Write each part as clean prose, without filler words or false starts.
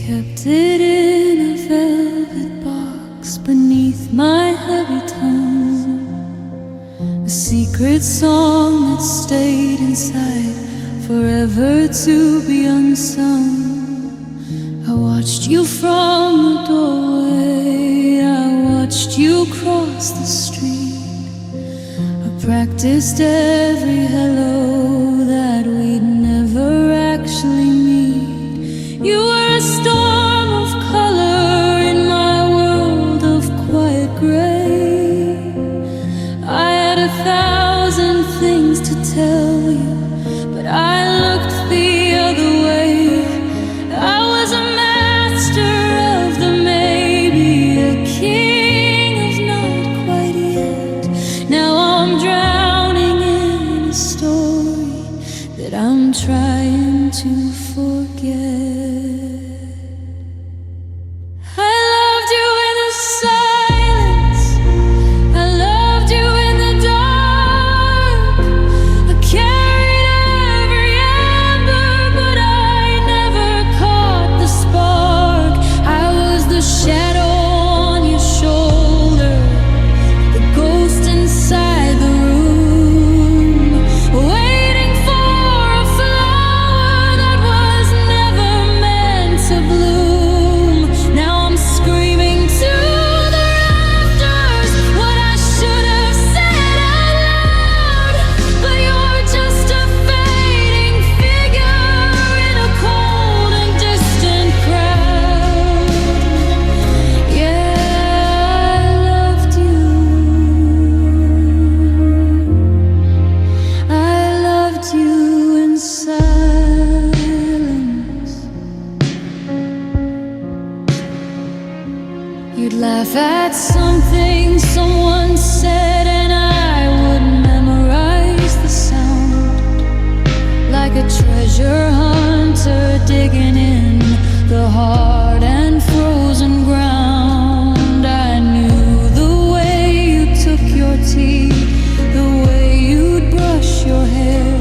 Kept it in a velvet box beneath my heavy tongue, a secret song that stayed inside forever to be unsung. I watched you from the doorway, I watched you cross the street. I practiced every hello that we'd never actually meet. You were a storm of color in my world of quiet gray. I had 1,000 things to tell you, but I looked the other way. I was a master of the maybe, a king of not quite yet. Now I'm drowning in a story that I'm trying to forget. I loved you in the silence, I loved you in the dark. I carried every ember, but I never caught the spark. I was the shadow on your shoulder, the ghost inside the room, waiting for a flower that was never meant to bloom. Now I'm screaming to the rafters what I should have said out loud, but you're just a fading figure in a cold and distant crowd. Yeah, I loved you, I loved you in silence. You'd laugh at something someone said, and I would memorize the sound. Like a treasure hunter digging in the hard and frozen ground. I knew the way you took your tea, the way you'd brush your hair.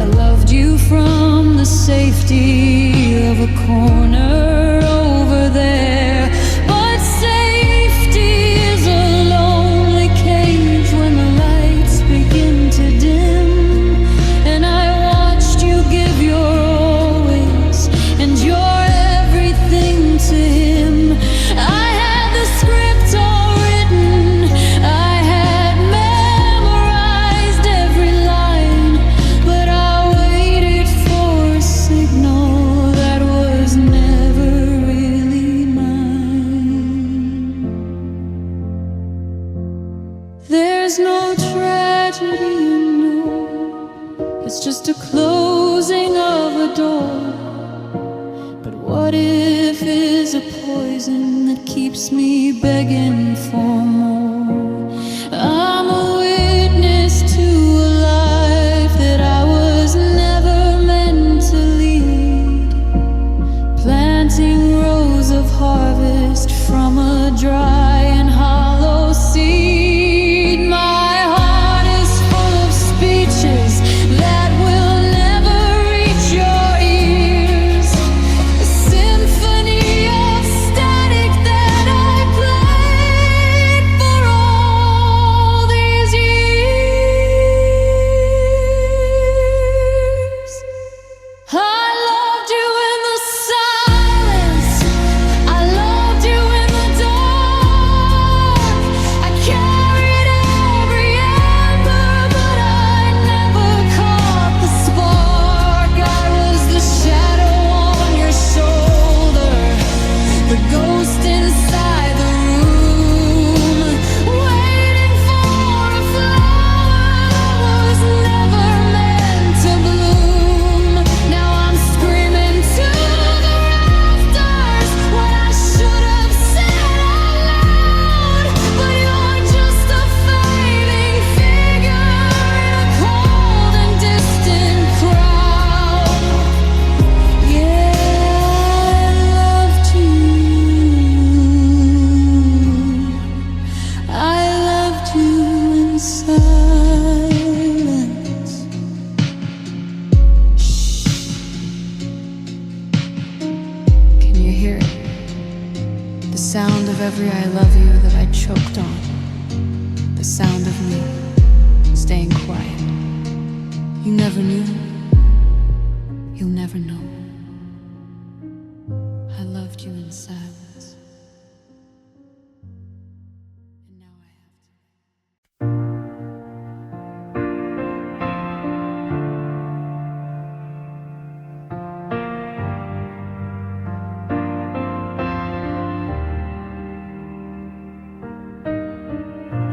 I loved you from the safety of a corner over there. But safety is a lonely cage when the lights begin to dim. And I watched you give your always and your everything to him. I had the script all written, I had memorized every line, but I waited for a signal that was never really mine. There's no tragedy, you know, it's just a closing of a door. But what if is a poison that keeps me begging for more? I'm a witness to a life that I was never meant to lead, planting rows of harvest from a dry and hollow seed. My heart is full of speeches that will never reach your ears, a symphony of static that I played The sound of every I love you that I choked on. The sound of me staying quiet. You never knew. You'll never know. I loved you in silence. And now I have to.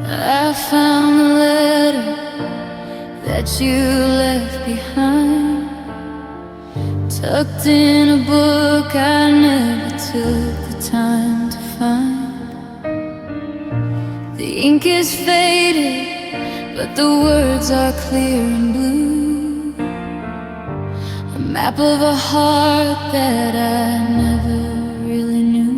I found the letter that you left behind, tucked in a book I never took the time to find. The ink is faded, but the words are clear and blue. A map of a heart that I never really knew.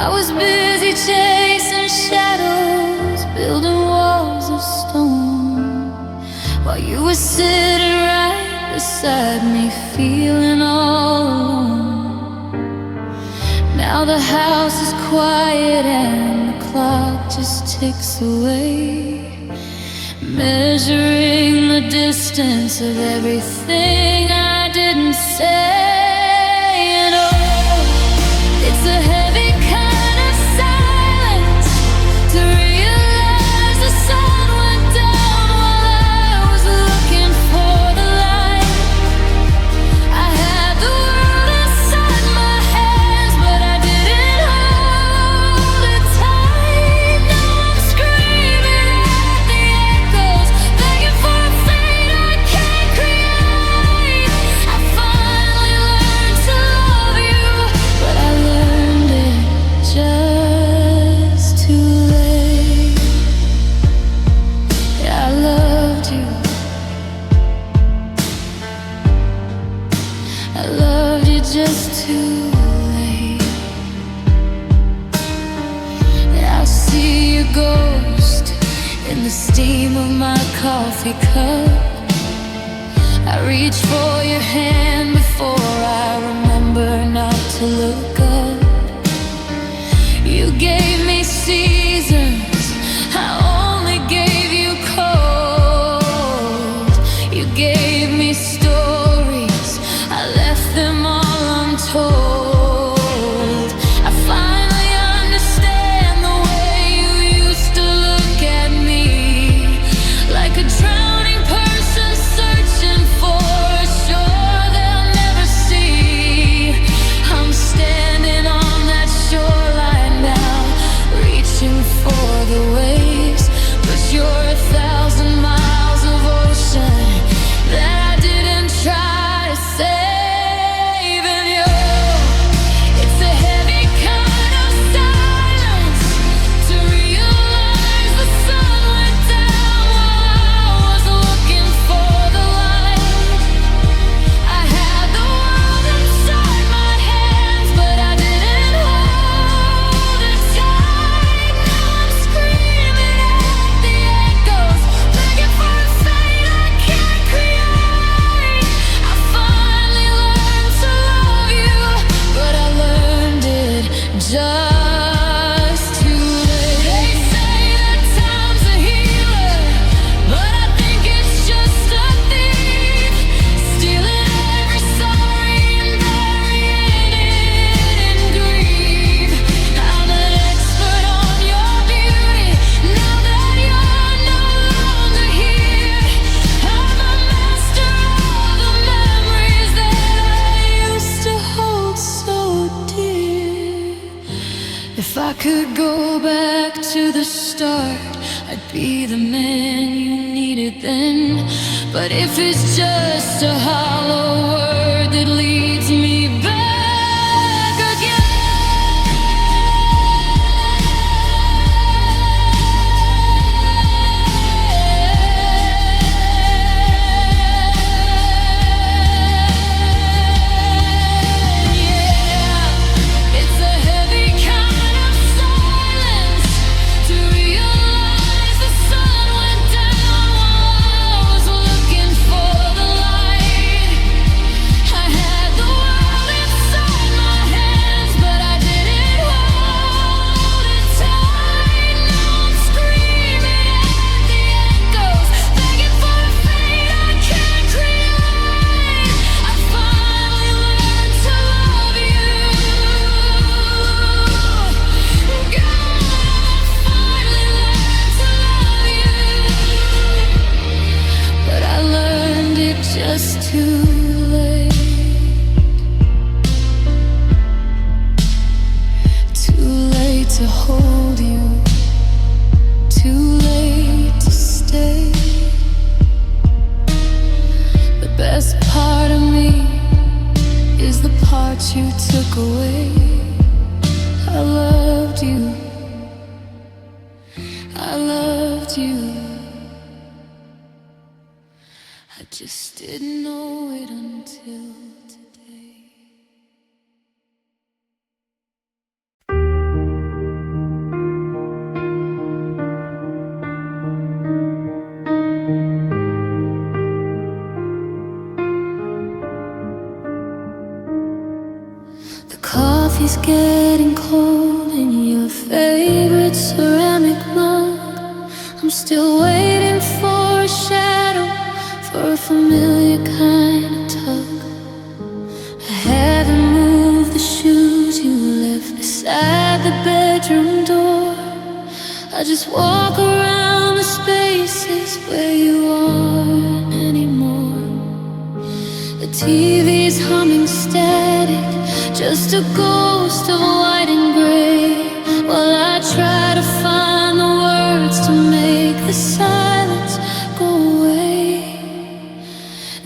I was busy chasing shadows, building walls of stone, while you were sitting right beside me, feeling all alone. Now the house is quiet and the clock just ticks away, measuring the distance of everything I didn't say. And oh, it's a heavy kind of silence to realize the sun went down while I was looking for the light. I had the world inside my hands, but I didn't hold it tight. Now I'm screaming at the echoes, begging for a fate I can't create. I finally learned to love you, but I learned it just too late. Yeah, I loved you. I loved you just too late. I see your ghost in the steam of my coffee cup. I reach for your hand before I remember not to look up. You gave me seasons, I only gave you cold. You gave me stories, I left them all untold. I finally understand the way you used to look at me, like a drowning person searching for a shore they'll never see. I'm standing on that shoreline now, reaching for the waves, but you're 1,000 miles of ocean that I didn't try to save. And it's a heavy kind of silence to realize the sun went down while I was looking for the light. I had the world inside my hands, but I didn't hold it tight. Now I'm screaming at the echoes, begging for a fate I can't create. I finally learned to love you, but I learned it just too late. They say that time's a healer, but I think it's just a thief, stealing every sorry and burying it in grief. I'm an expert on your beauty, now that you're no longer here. I'm a master of the memories that I used to hold so dear. If I could go back to the start, I'd be the man you needed then. But if it's just a hollow word that leads me back again, it's a heavy kind of silence to realize the sun went down while I was looking for the light. that you took away. I loved you, I loved you. I just didn't know it until today. The coffee's getting cold in your favorite ceramic mug. I'm still waiting for a shadow, for a familiar kind of tug. I haven't moved the shoes you left beside the bedroom door. I just walk around the spaces where you aren't anymore. The TV's humming static, just a ghost of white and gray, while I try to find the words to make the silence go away.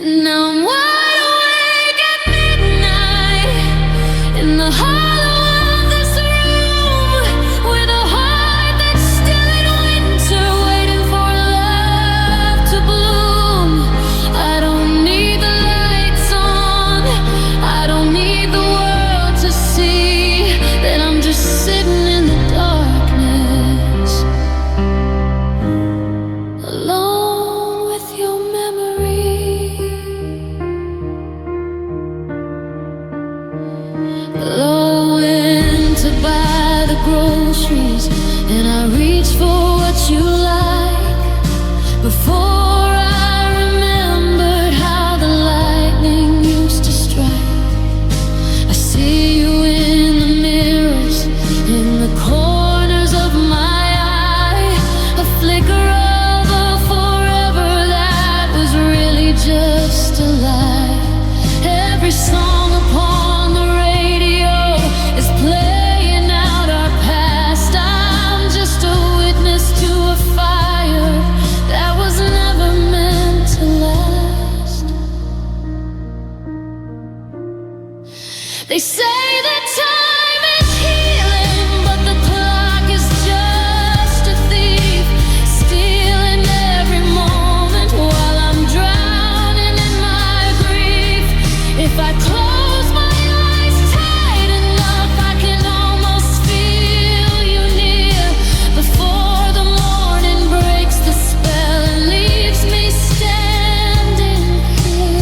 Now I'm wide awake at midnight, in the hollow of this room, with a heart that's still in winter, waiting for love to bloom. I don't need the lights on, I don't need the world to see that I'm just sitting in the darkness, alone with your memory, going to buy the groceries, and I reach for what you like before I remembered how the lightning used to strike. I see you in the mirrors, in the corners of my eye, a flicker of a forever that was really just a lie. Every song upon the radio is playing out our past. I'm just a witness to a fire that was never meant to last. They say that time is healing, but the clock is just a thief, stealing every moment while I'm drowning in my grief. If I close my eyes tight enough, I can almost feel you near, before the morning breaks the spell and leaves me standing here.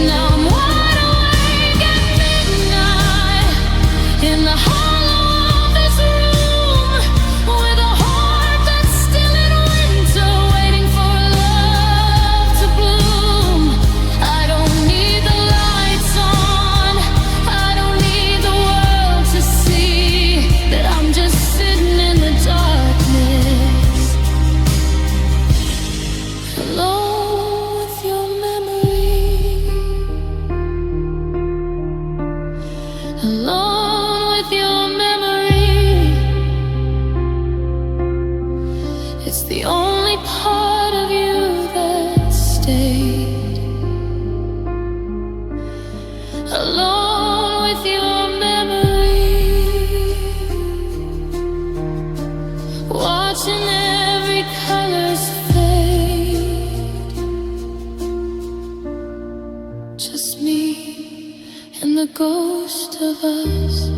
Now I'm wide awake at midnight, in the hollow of this room, with a heart that's still in winter, waiting for love to bloom. I don't need the lights on, I don't need the world to see that I'm just sitting in the darkness, alone with your memory, alone with your memory. It's the only part of you that stayed, alone with your memory, watching every color's fade. Just me and the ghost of us.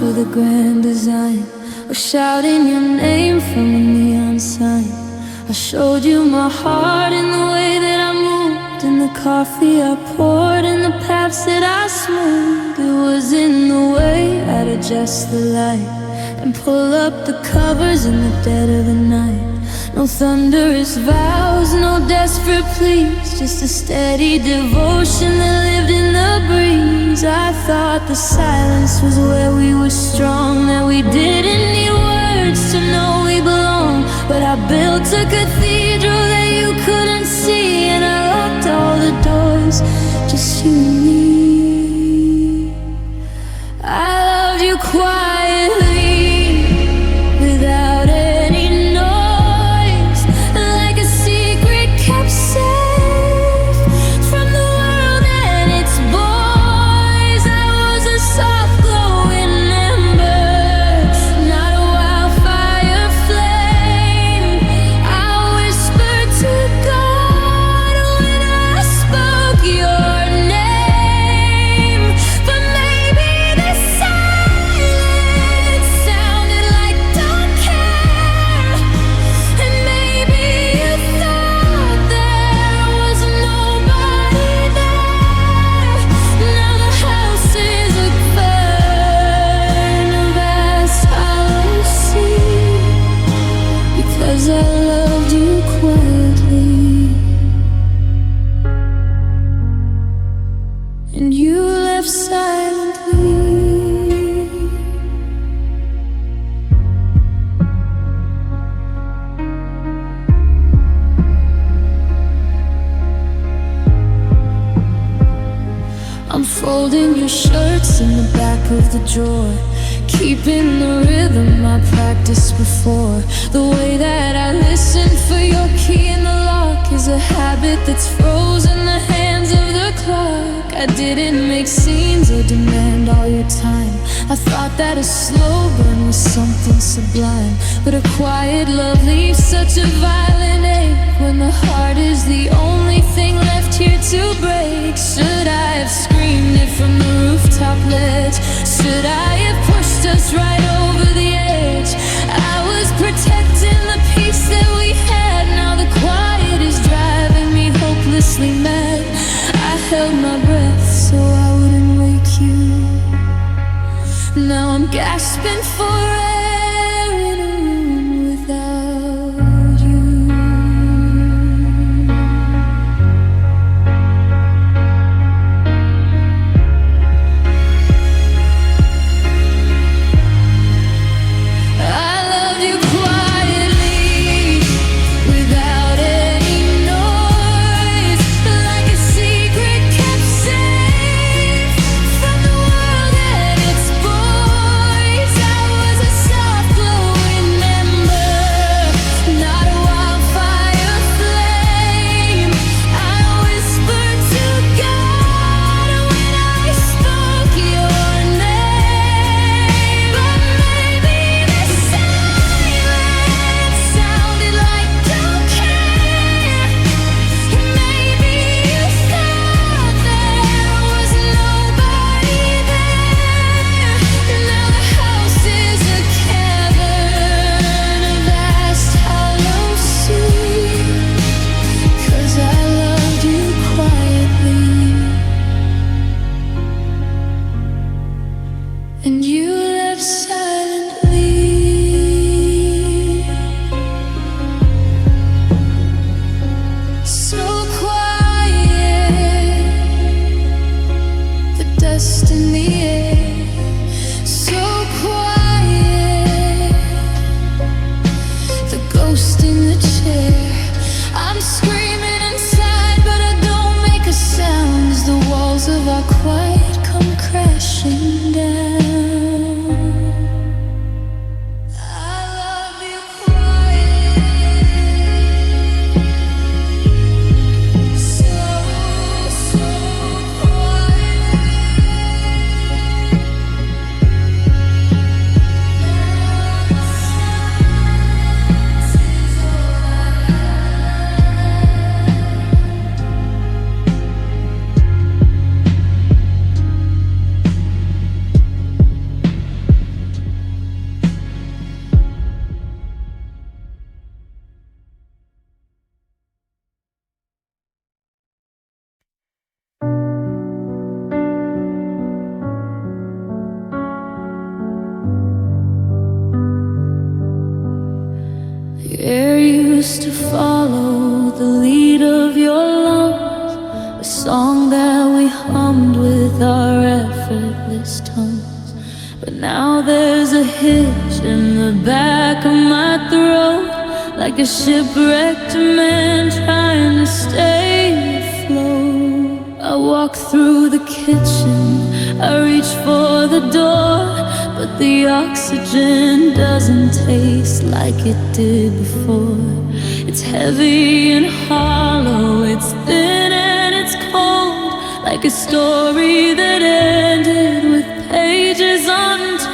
for the grand design, or shouting your name from a neon sign. I showed you my heart in the way that I moved, in the coffee I poured, in the paths that I smoothed. It was in the way I'd adjust the light and pull up the covers in the dead of the night. No thunderous vows, no desperate pleas, just a steady devotion that lived in the breeze. I thought the silence was where we were strong, that we didn't need words to know we belong. But I built a cathedral that you couldn't see, and I locked all the doors, just you and me. I loved you quietly, without any noise, like a secret kept safe from the world and its boys. I was a soft glowing ember, not a wildfire flame. I whispered to God when I spoke your name. But maybe this silence sounded like don't care, and maybe you thought there was nobody there. Now the house is a burn of vast hollow sea, because I loved you quietly, and you left silently. I'm folding your shirts in the back of the drawer, keeping the rhythm I practiced before. The way that I listen for your key in the lock is a habit that's frozen the hands of the clock. I didn't make scenes or demand all your time. I thought that a slow burn was something sublime, but a quiet love leaves such a violent ache when the heart is the only thing left here to break. Should I have screamed it from the rooftop ledge? Should I have pushed us right over the edge? I was protecting the peace that we had. Now the quiet is driving me hopelessly mad. I held my breath so I wouldn't wake you. Now I'm gasping for air in a room without you. I loved you quietly, without any noise, like a secret kept safe from the world and its boys. I was a soft glowing ember, not a wildfire flame. I whispered to God when I spoke your name. But maybe this silence sounded like don't care, and maybe you thought there was nobody there. Now the house is a cavern, a vast hollow sea, 'cause I loved you quietly, and you left silently. So quiet, the dust in the air. So quiet, the ghost in the chair. I'm screaming inside, but I don't make a sound as the walls of our quiet come crashing down. I love you quiet, so quiet. follow the lead of your lungs, a song that we hummed with our effortless tongues. But now there's a hitch in the back of my throat, like a shipwrecked man trying to stay afloat. I walk through the kitchen, I reach for the door, but the oxygen doesn't taste like it did before. It's heavy and hollow, it's thin and it's cold, like a story that ended with pages untold.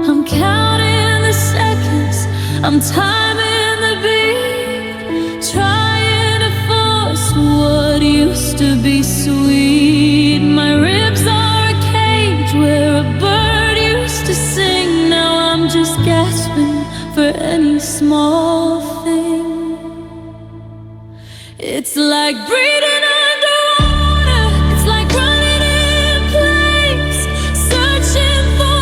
I'm counting the seconds, I'm timing the beat, trying to force what used to be sweet. My ribs are a cage where a bird used to sing. Now I'm just gasping for any small thing. It's like breathing underwater, it's like running in place, searching for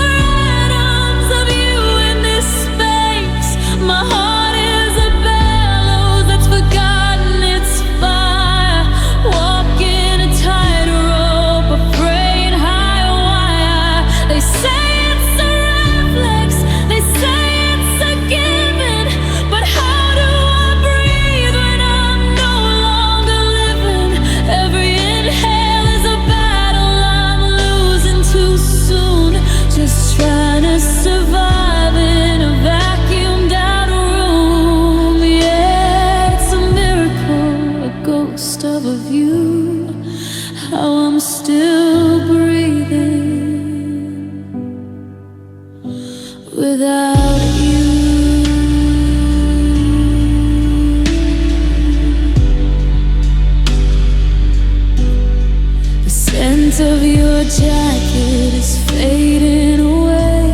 atoms of you in this space. My heart is a bellows that's forgotten its fire, walking a tightrope, afraid high wire. They say it's a reflex, they say it's a given, but how do I breathe when I'm no longer living? Every inhale is a battle I'm losing too soon, just trying to survive in a vacuumed out room. Yeah, it's a miracle, a ghost of a view, how I'm still breathing without you. The scent of your jacket is fading away,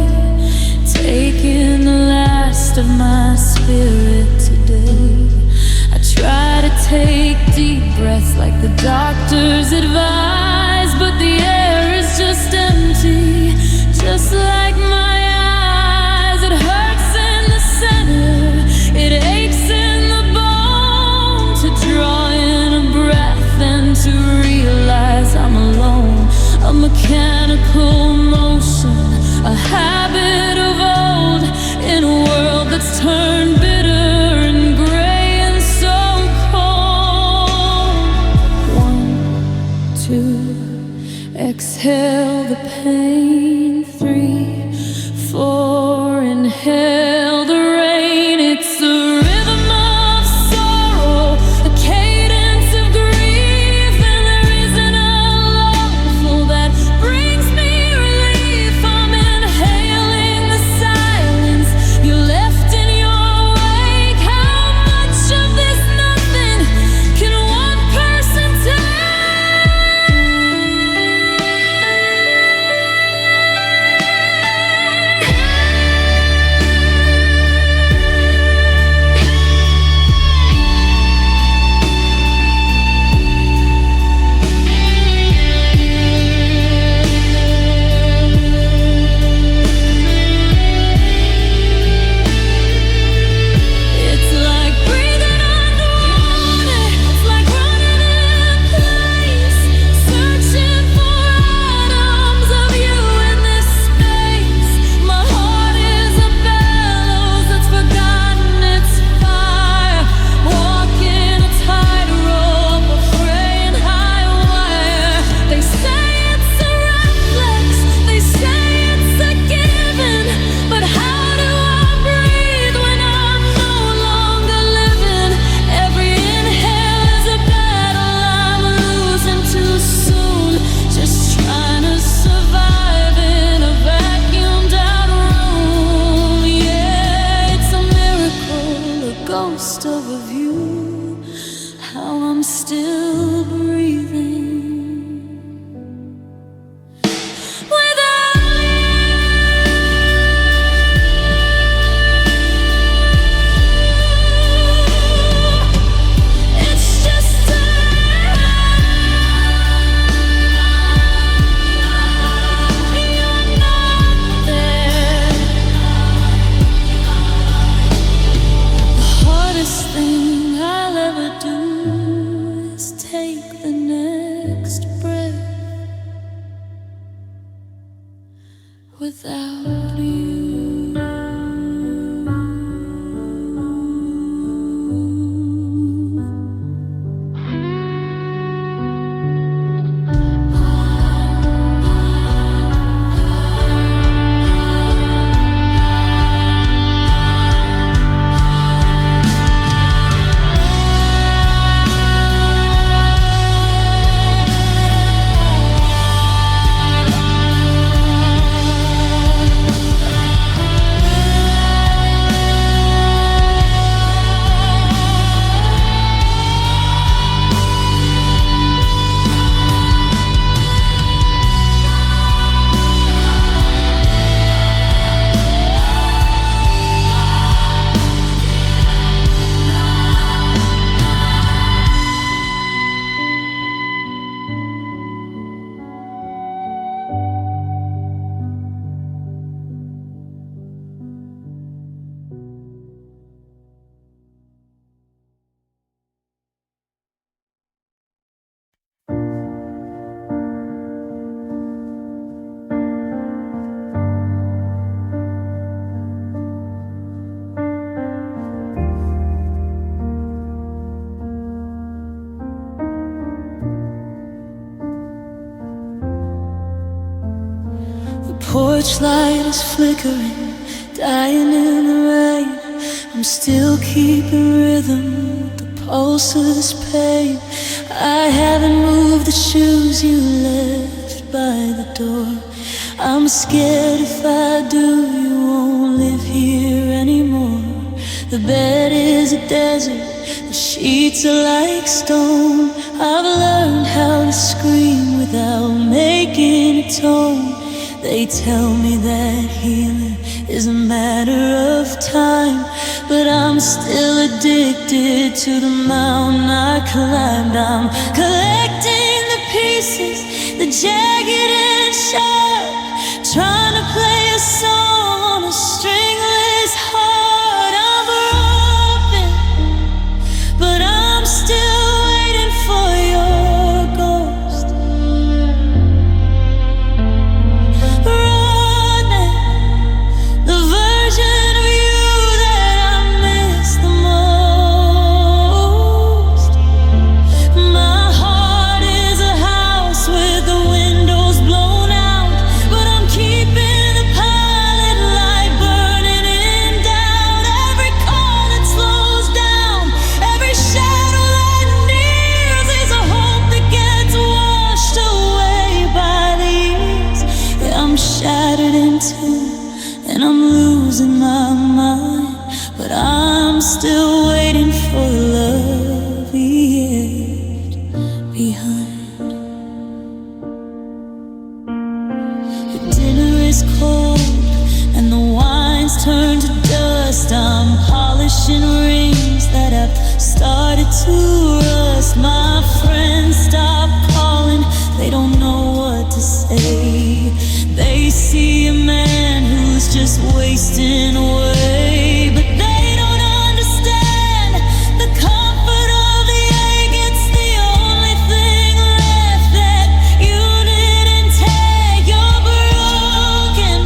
taking the last of my spirit today. I try to take deep breaths like the doctors advise, but the air is just empty, just like my eyes. It hurts in the center, it aches in the bone, to draw in a breath and to realize I'm alone. A mechanical motion, a habit of old, in a world that's turned bitter and gray and so cold. 1, 2, exhale the pain. 3, 4, inhale the rain. It's a rhythm of sorrow, a cadence of grief, and there isn't a lawful that brings me relief. I'm inhaling the silence you left in your wake. How much of this nothing can one person take? without you. Porch light is flickering, dying in the rain. I'm still keeping rhythm with the pulse of this pain. I haven't moved the shoes you left by the door. I'm scared if I do, you won't live here anymore. The bed is a desert, the sheets are like stone. I've learned how to scream without making a tone. They tell me that healing is a matter of time, but I'm still addicted to the mountain I climbed. I'm collecting the pieces, the jagged and sharp, trying to play a song on a stringless heart. I'm broken, but I'm still waiting for your ghost. And I'm losing my mind, but I'm still waiting for love yet behind. The dinner is cold and the wine's turned to dust. I'm polishing rings that have started to rust. My friends stop calling, they don't know what to say. They see a man who's just wasting away, but they don't understand the comfort of the ache. It's the only thing left that you didn't take. You're broken,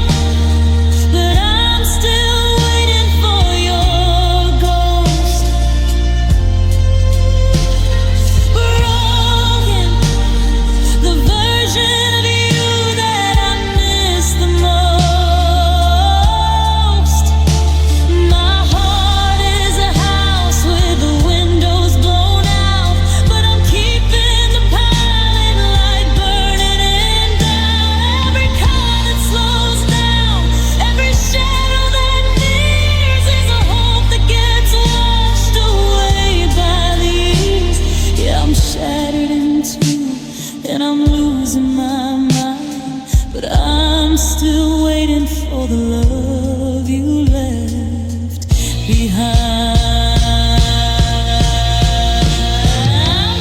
but I'm still waiting for your ghost. Broken, the version of you that I miss the most. My heart is a house with the windows blown out, but I'm keeping the pilot light burning in down. Every car that slows down, every shadow that nears is a hope that gets washed away by the years. Yeah, I'm shattered in two, and I'm losing my mind, but I'm still waiting for the love you left behind.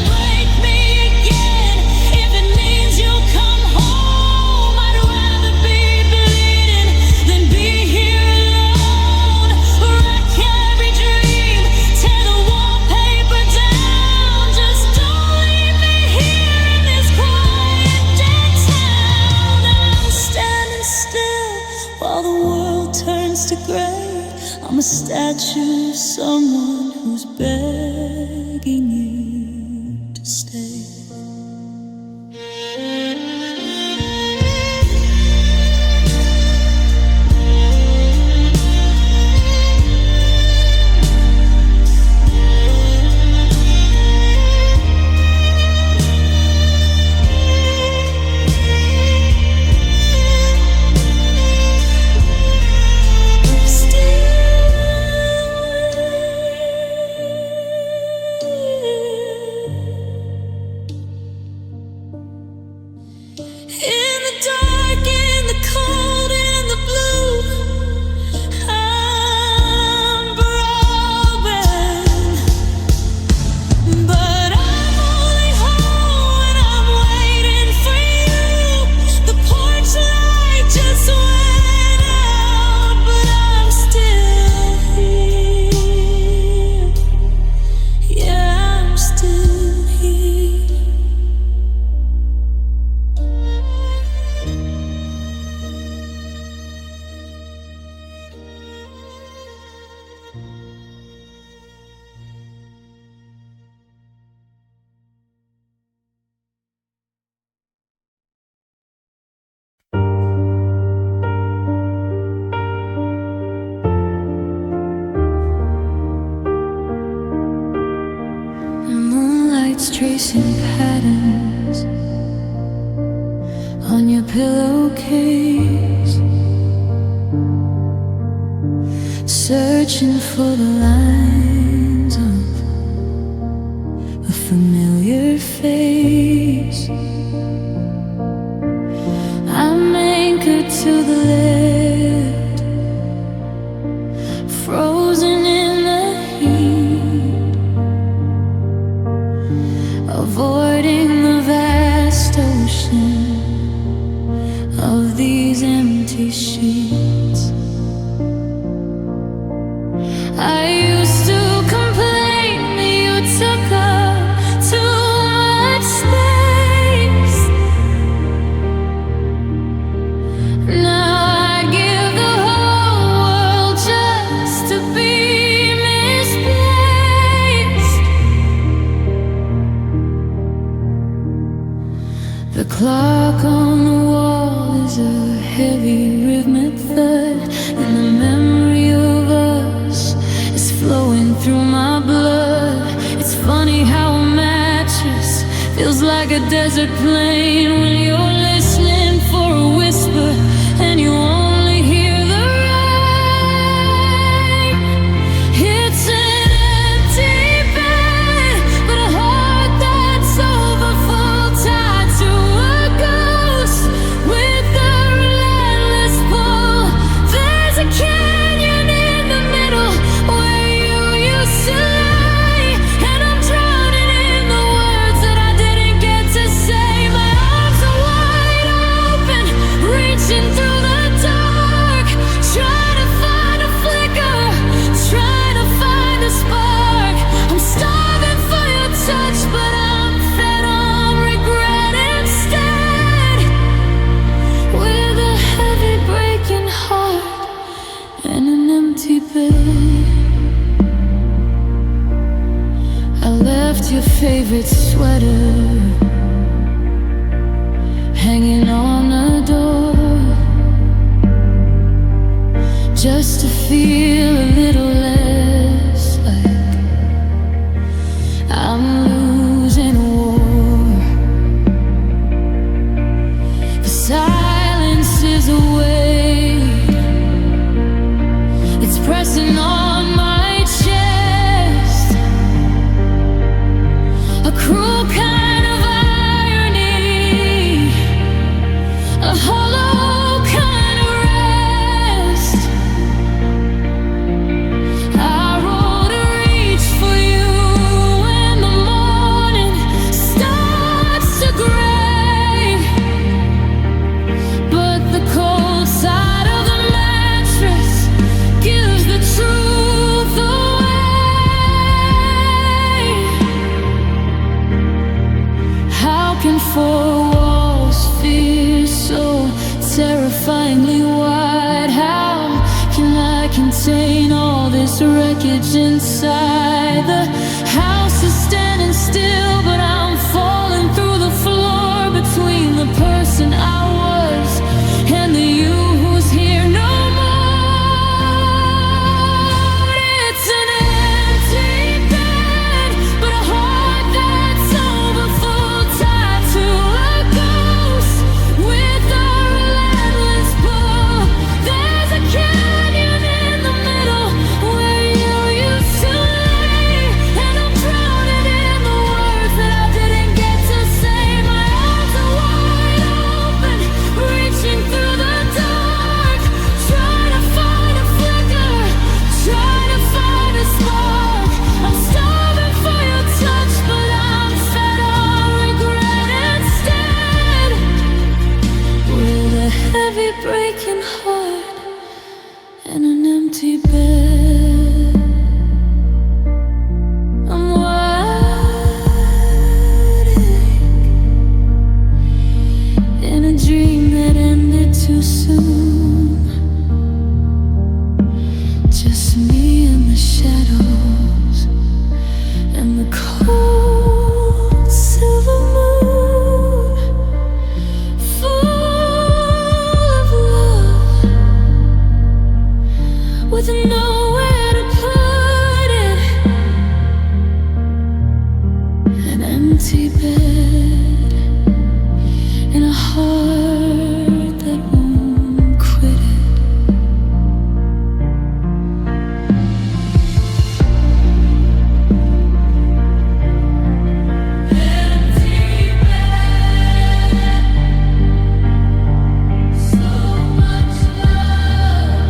Break me again if it means you'll come home. I'd rather be bleeding than be here alone. Wreck every dream, tear the wallpaper down. Just don't leave me here in this quiet dead town. I'm standing still a statue of someone who's begging you to stay. Tracing patterns on your pillowcase, searching for the lines of a familiar face. I'm anchored to the lift, frozen in the heat, avoiding the vast ocean of these empty sheets. I used to complain that you took up too much space. Now I give the whole world just to be misplaced. The clock on the wall is a heavy rhythmic thud, and the memory of us is flowing through my blood. It's funny how a mattress feels like a desert plain when you're listening for a whisper and you only hear the rain. It's an empty bed, but a heart that's overfull, tied to a ghost with a relentless pull. There's a canyon in the middle where you used to lie, and I'm drowning in the words that I didn't get to say. My arms are wide open, reaching through the dark, trying to find a flicker, trying to find a spark. I'm starving for your touch, but I'm fed on regret instead. With a heavy breaking heart and an empty bed, I left your favorite sweater hanging on the door, just to feel a little less like I'm losing a war. The silence is a weight, it's pressing on my chest, a cruel kind of irony, a hollow kind of rest. I roll to reach for you when the morning starts to gray, but the cold side of the mattress gives the truth away. How can four walls feel so terrifyingly wide? How can I contain all this much inside. The house is standing still, but I'm falling through the floor between the person I was and the you who's here no more. It's an empty bed, but a heart that's overfull, tied to a ghost with a relentless pull. There's a canyon in the middle where you used to lay, and I'm drowning in the words that I didn't get to say. My arms are wide open, reaching through the dark, trying to find a flicker, trying to find a spark. I'm starving for your touch, but I'm fed on regret instead. With a heavy breaking heart and an empty bed, I'm waiting in a dream that ended too soon. Just me and the shadows and the cold silver moon, full of love, with nowhere to put it. An empty bed and a heart that won't quit it. Empty bed, so much love.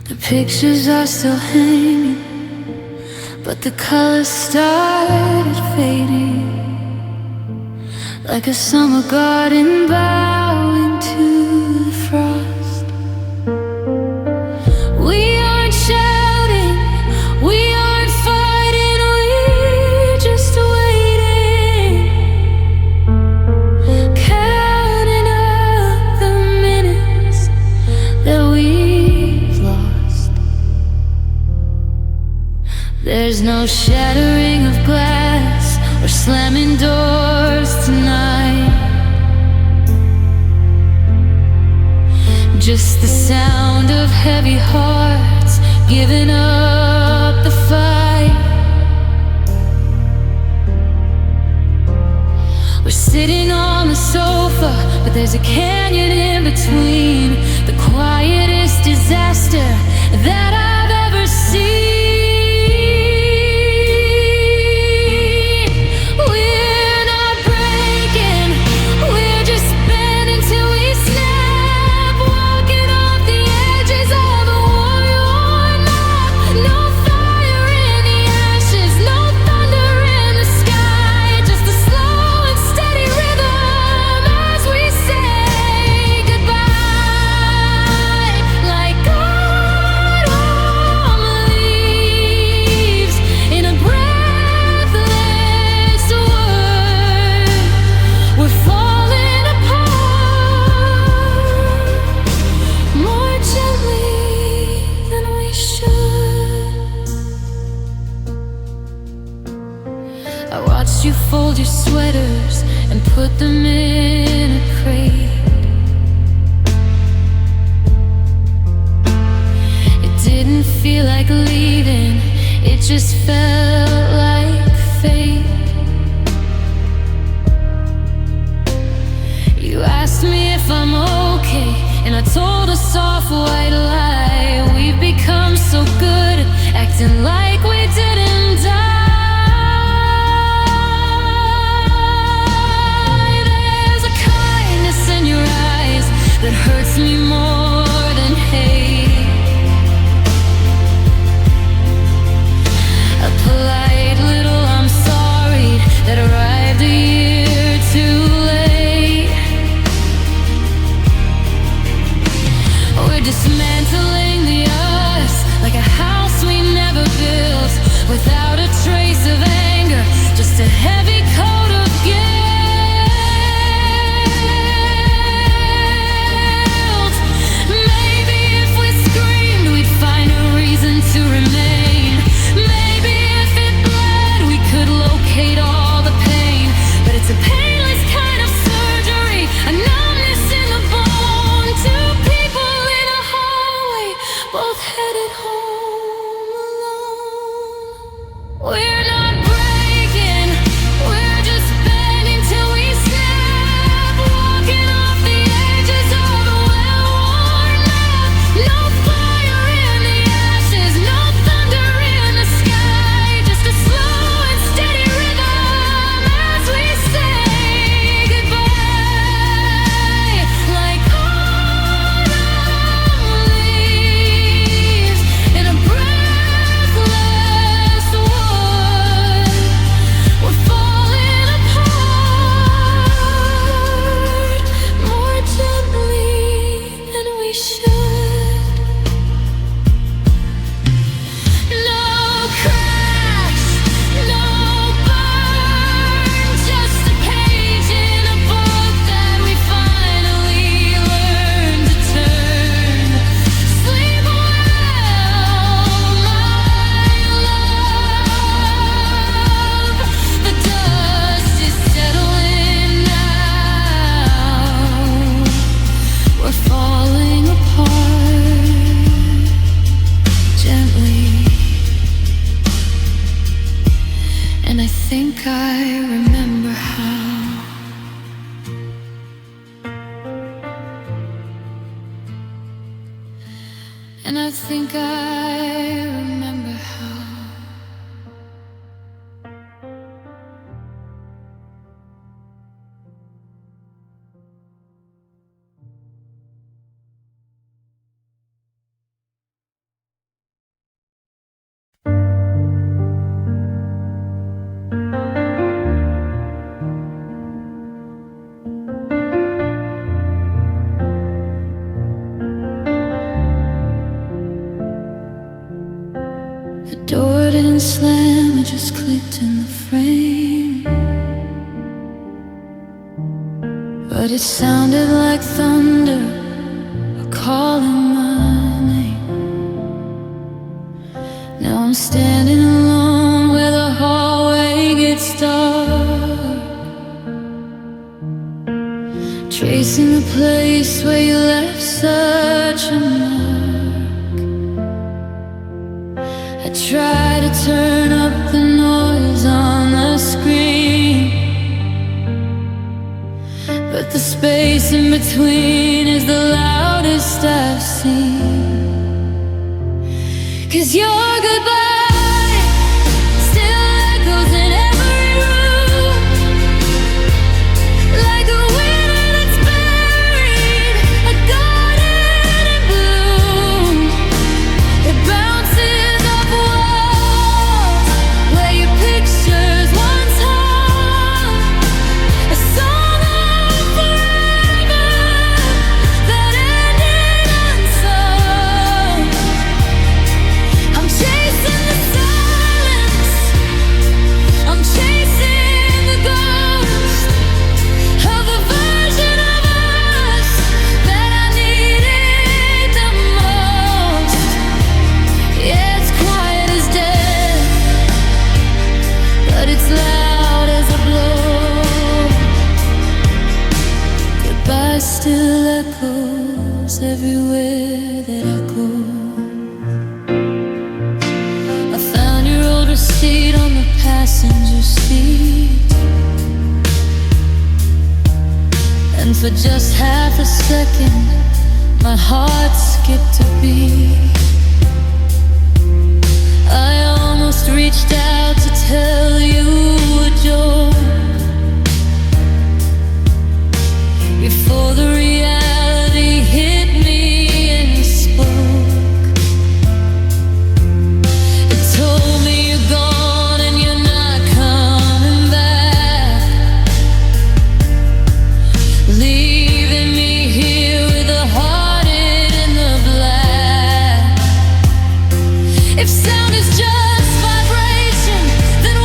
The pictures are still hanging, but the colors started fading, like a summer garden bowing to the frost. We aren't shouting, we aren't fighting, we're just waiting, counting up the minutes that we've lost. There's no shattering of glass or slamming doors tonight, just the sound of heavy hearts giving up the fight. We're sitting on the sofa, but there's a canyon in between, the quietest disaster that I've ever seen. We're not breaking, we're just bending till we snap, walking off the edges of a war-worn map. No fire in the ashes, no thunder in the sky, just a slow and steady rhythm as we say goodbye, like autumn leaves in a breathless world. We're falling apart more gently than we should. I watched you fold your sweaters and put them in a crate. It didn't feel like leaving, it just felt like fate. You asked me if I'm okay, and I told a soft white lie. We've become so good at acting like we didn't die. There's a kindness in your eyes that hurts And I think I remember how. And I think I remember how. The door didn't slam, it just clicked in the frame. But it sounded like thunder, calling my name. Now I'm standing alone where the hallway gets dark, tracing the place where you left such a mark. I try to turn up the noise on the screen, but the space in between is the loudest I've seen. 'Cause your goodbye still echoes in every room, like a winter that's buried, a garden in bloom. It bounces off walls where your pictures once hung, a song of forever that ended unsung. I'm chasing the silence, I'm chasing the ghost of the version of us that I needed the most. Yeah, it's quiet as death, but it's loud as a blow. Goodbye still echoes everywhere that I go. I found your old receipt on the passenger seat, and for just half a second my heart skipped a beat. I almost reached out to tell you a joke before the reality hit me and you spoke. It told me you're gone and you're not coming back, leaving me here with a heart in the black. If sound is just vibration, then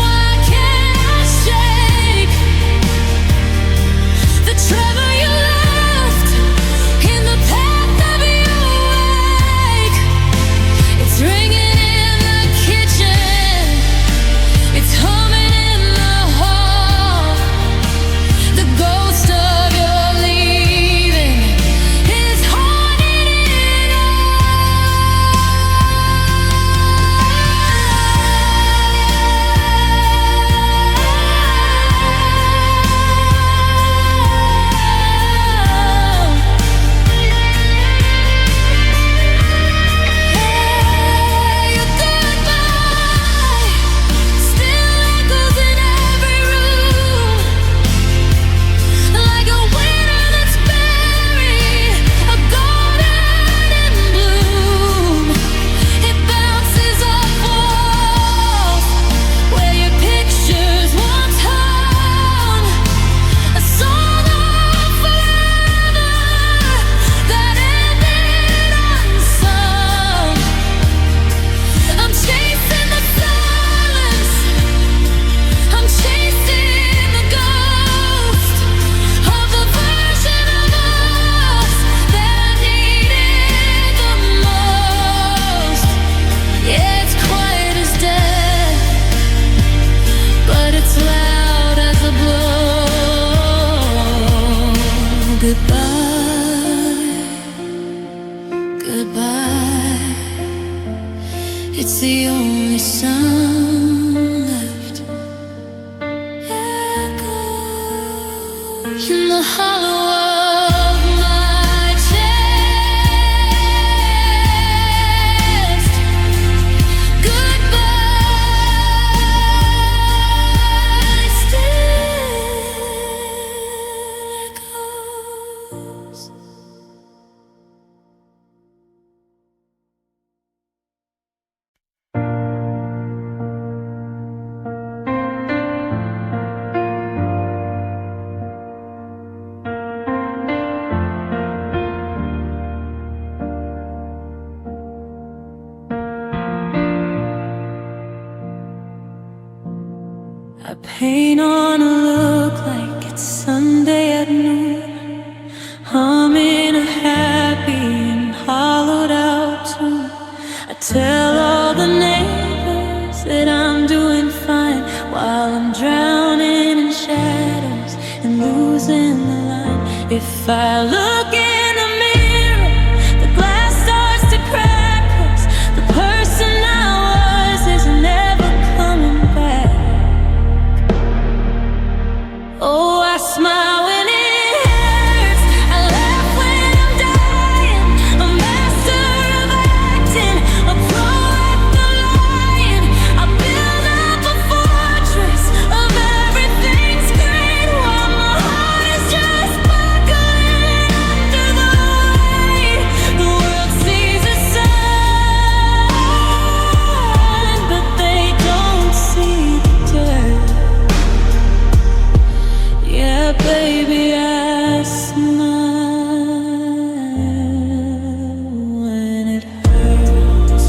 in the hollow of my chest. Goodbye still echoes. I paint on a look like it's Sunday at noon. I'm in a happy and hollowed out tune. I tell all the neighbors that I'm doing fine, while I'm drowning in shadows and losing the line. If I look in the mirror, the glass starts to crack, 'cause the person I was is never coming back. Oh, I smile when it hurts, I laugh when I'm dying, a master of acting, a pro at the lying. I build up a fortress of everything's great, while my heart is just buckling under the weight. The world sees a sign, but they don't see the dirt. Yeah, baby, I smile when it hurts.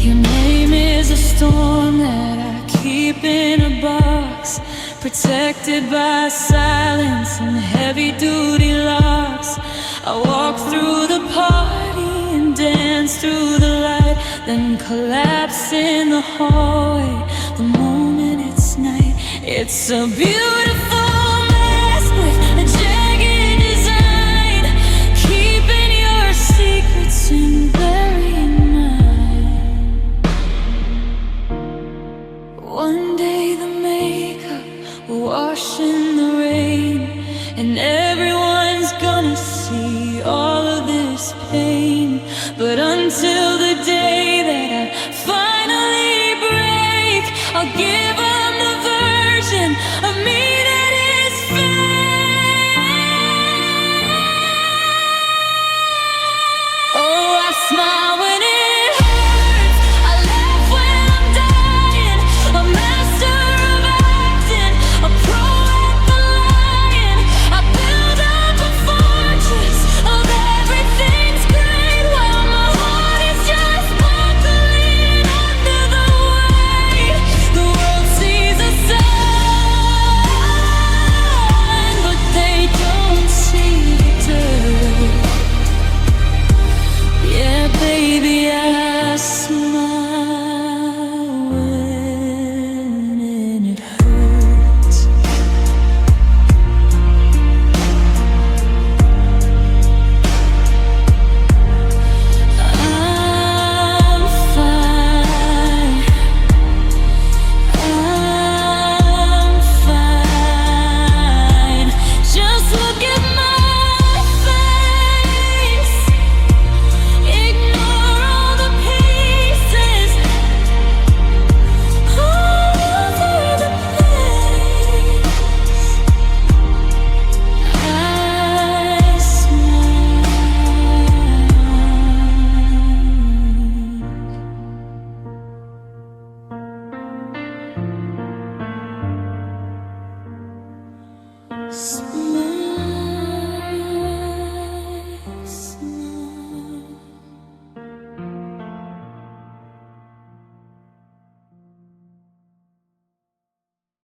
Your name is a storm that I keep in a box, protected by silence and heavy-duty locks. I walk through the party and dance through the light, then collapse in the hallway the moment it's night. It's a beautiful mess with a jagged design, keeping your secrets and burying mine. One day the makeup will wash in the rain, and everyone's gonna see all of this pain. But until the day that I finally break, I'll give up the version of me that is fake. Oh, I smile when it hurts, I laugh when I'm dying, a master of acting, a pro at the lying. I build up a fortress of everything's great, while my heart is just buckling under the weight. The world sees a sign, but they don't see the dirt. Yeah, baby, I smile when it hurts. I'm fine, I'm fine. Just look at my face, ignore all the pieces all over the place. I smile. Smile.